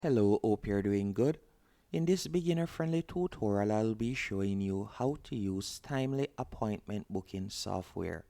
Hello, hope you're doing good. In this beginner-friendly tutorial, I'll be showing you how to use Timely appointment booking software.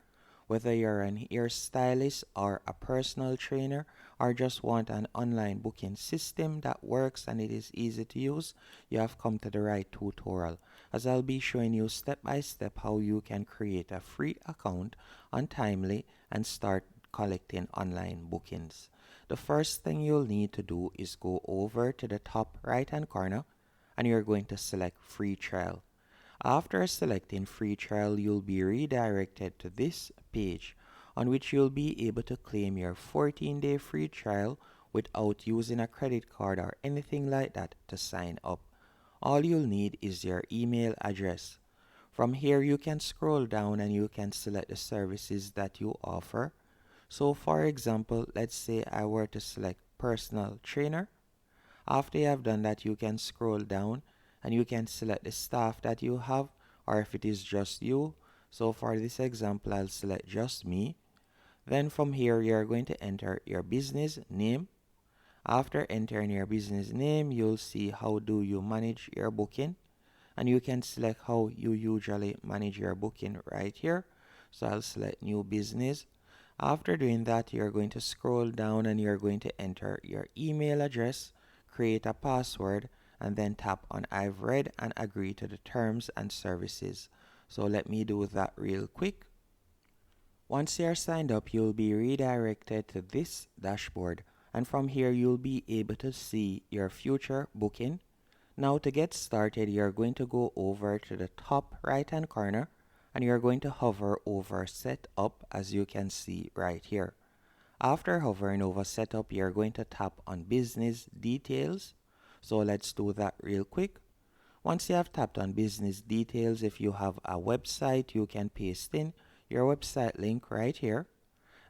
Whether you're an hairstylist or a personal trainer or just want an online booking system that works and it is easy to use, you have come to the right tutorial, as I'll be showing you step by step how you can create a free account on Timely and start collecting online bookings. The first thing you'll need to do is go over to the top right hand corner and you're going to select free trial. After selecting free trial, you'll be redirected to this page on which you'll be able to claim your 14-day free trial without using a credit card or anything like that to sign up. All you'll need is your email address. From here, you can scroll down and you can select the services that you offer. So for example, let's say I were to select personal trainer. After you have done that, you can scroll down and you can select the staff that you have, or if it is just you. So for this example, I'll select just me. Then from here, you're going to enter your business name. After entering your business name, you'll see how do you manage your booking, and you can select how you usually manage your booking right here. So I'll select new business. After doing that, you're going to scroll down and you're going to enter your email address, create a password, and then tap on I've read and agree to the terms and services. So let me do that real quick. Once you're signed up, you'll be redirected to this dashboard, and from here you'll be able to see your future booking. Now to get started, you're going to go over to the top right hand corner and you're going to hover over setup, as you can see right here. After hovering over setup, you're going to tap on business details. So let's do that real quick. Once you have tapped on business details, if you have a website, you can paste in your website link right here.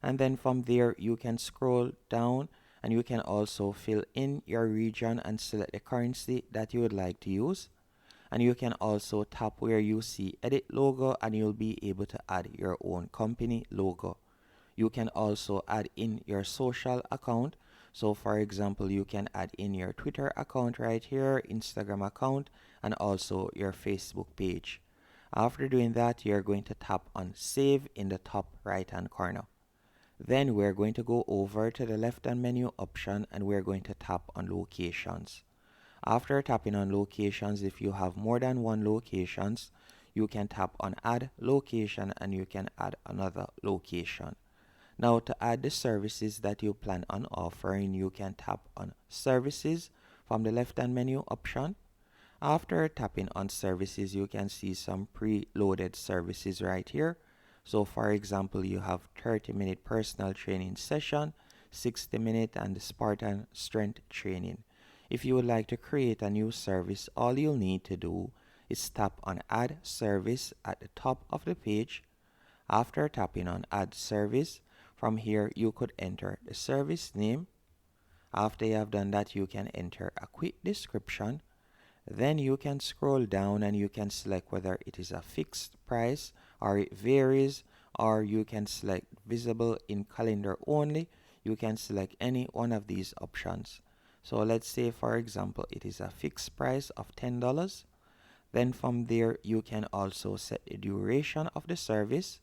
And then from there, you can scroll down and you can also fill in your region and select the currency that you would like to use. And you can also tap where you see edit logo and you'll be able to add your own company logo. You can also add in your social account. So for example, you can add in your Twitter account right here, Instagram account, and also your Facebook page. After doing that, you're going to tap on save in the top right hand corner. Then we're going to go over to the left hand menu option and we're going to tap on locations. After tapping on locations, if you have more than one locations, you can tap on add location and you can add another location. Now to add the services that you plan on offering, you can tap on services from the left hand menu option. After tapping on services, you can see some pre-loaded services right here. So for example, you have 30-minute personal training session, 60-minute and the Spartan strength training. If you would like to create a new service, all you'll need to do is tap on add service at the top of the page. After tapping on add service, from here you could enter the service name. After you have done that, you can enter a quick description. Then you can scroll down and you can select whether it is a fixed price or it varies, or you can select visible in calendar only. You can select any one of these options. So let's say for example it is a fixed price of $10. Then from there you can also set the duration of the service.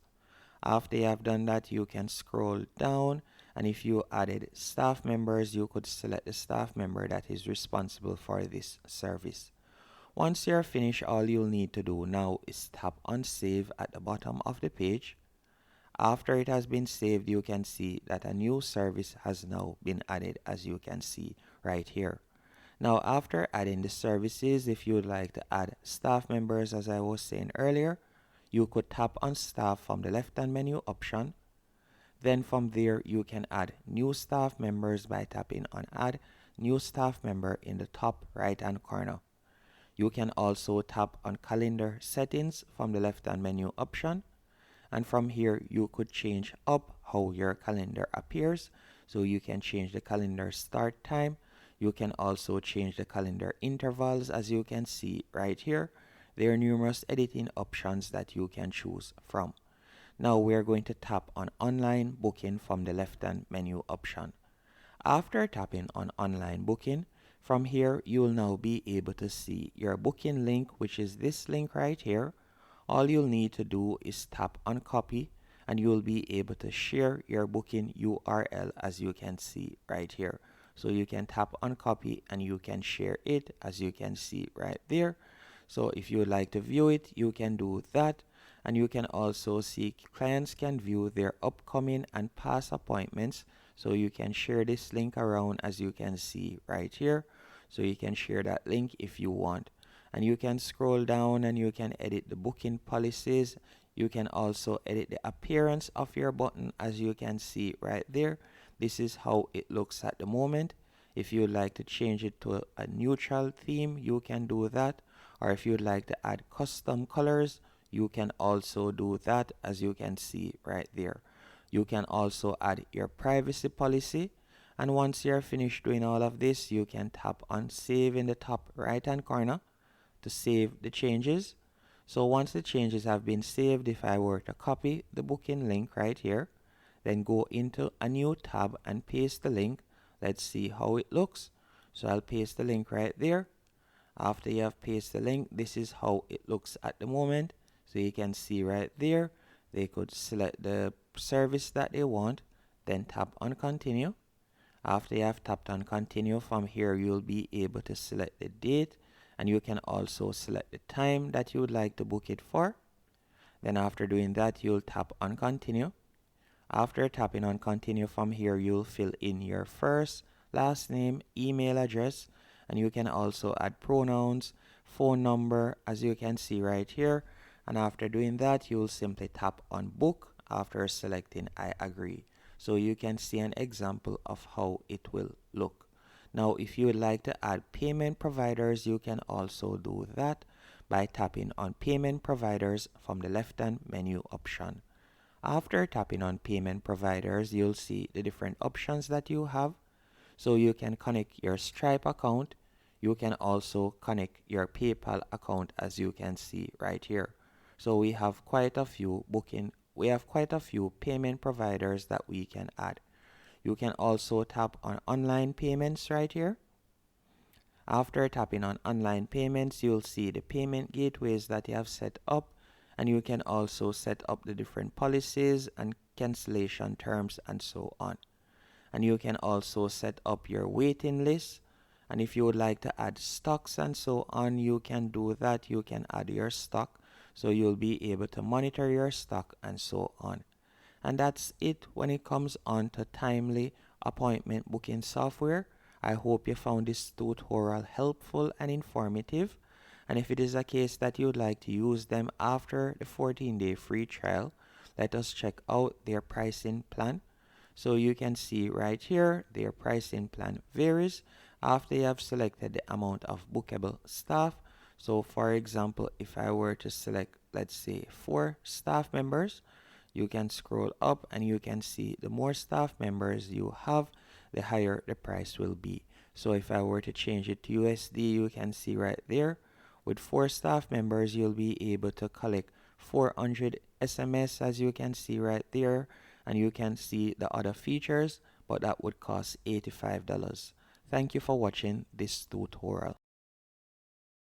After you have done that, you can scroll down, and if you added staff members, you could select the staff member that is responsible for this service. Once you're finished, all you'll need to do now is tap on save at the bottom of the page. After it has been saved, you can see that a new service has now been added, as you can see right here. Now after adding the services, if you'd like to add staff members, as I was saying earlier, you could tap on staff from the left hand menu option. Then from there you can add new staff members by tapping on add new staff member in the top right hand corner. You can also tap on calendar settings from the left hand menu option, and from here you could change up how your calendar appears. So you can change the calendar start time. You can also change the calendar intervals, as you can see right here. There are numerous editing options that you can choose from. Now we're going to tap on online booking from the left hand menu option. After tapping on online booking, From here, you will now be able to see your booking link, which is this link right here. All you'll need to do is tap on copy and you will be able to share your booking URL, as you can see right here. So you can tap on copy and you can share it, as you can see right there. So if you would like to view it, you can do that. And you can also see clients can view their upcoming and past appointments. So you can share this link around, as you can see right here. So you can share that link if you want. And you can scroll down and you can edit the booking policies. You can also edit the appearance of your button, as you can see right there. This is how it looks at the moment. If you would like to change it to a neutral theme, you can do that. Or if you'd like to add custom colors, you can also do that, as you can see right there. You can also add your privacy policy. And once you're finished doing all of this, you can tap on save in the top right hand corner to save the changes. So once the changes have been saved, if I were to copy the booking link right here, then go into a new tab and paste the link. Let's see how it looks. So I'll paste the link right there. After you have pasted the link, this is how it looks at the moment. So you can see right there, they could select the service that they want, then tap on continue. After you have tapped on continue, from here you'll be able to select the date, and you can also select the time that you would like to book it for. Then after doing that, you'll tap on continue. After tapping on continue, from here you'll fill in your first, last name, email address, and you can also add pronouns, phone number, as you can see right here. And after doing that, you'll simply tap on book after selecting I agree. So you can see an example of how it will look. Now, if you would like to add payment providers, you can also do that by tapping on payment providers from the left-hand menu option. After tapping on payment providers, you'll see the different options that you have. So you can connect your Stripe account. You can also connect your PayPal account, as you can see right here. So we have quite a few payment providers that we can add. You can also tap on online payments right here. After tapping on online payments, you'll see the payment gateways that you have set up, and you can also set up the different policies and cancellation terms and so on. And you can also set up your waiting list. And if you would like to add stocks and so on, you can do that. You can add your stock, so you'll be able to monitor your stock and so on. And that's it when it comes on to Timely appointment booking software. I hope you found this tutorial helpful and informative. And if it is a case that you'd like to use them after the 14-day free trial, let us check out their pricing plan. So you can see right here, their pricing plan varies after you have selected the amount of bookable staff. So for example, if I were to select, let's say 4 staff members, you can scroll up and you can see the more staff members you have, the higher the price will be. So if I were to change it to USD, you can see right there, with 4 staff members, you'll be able to collect 400 SMS, as you can see right there, and you can see the other features, but that would cost $85. Thank you for watching this tutorial.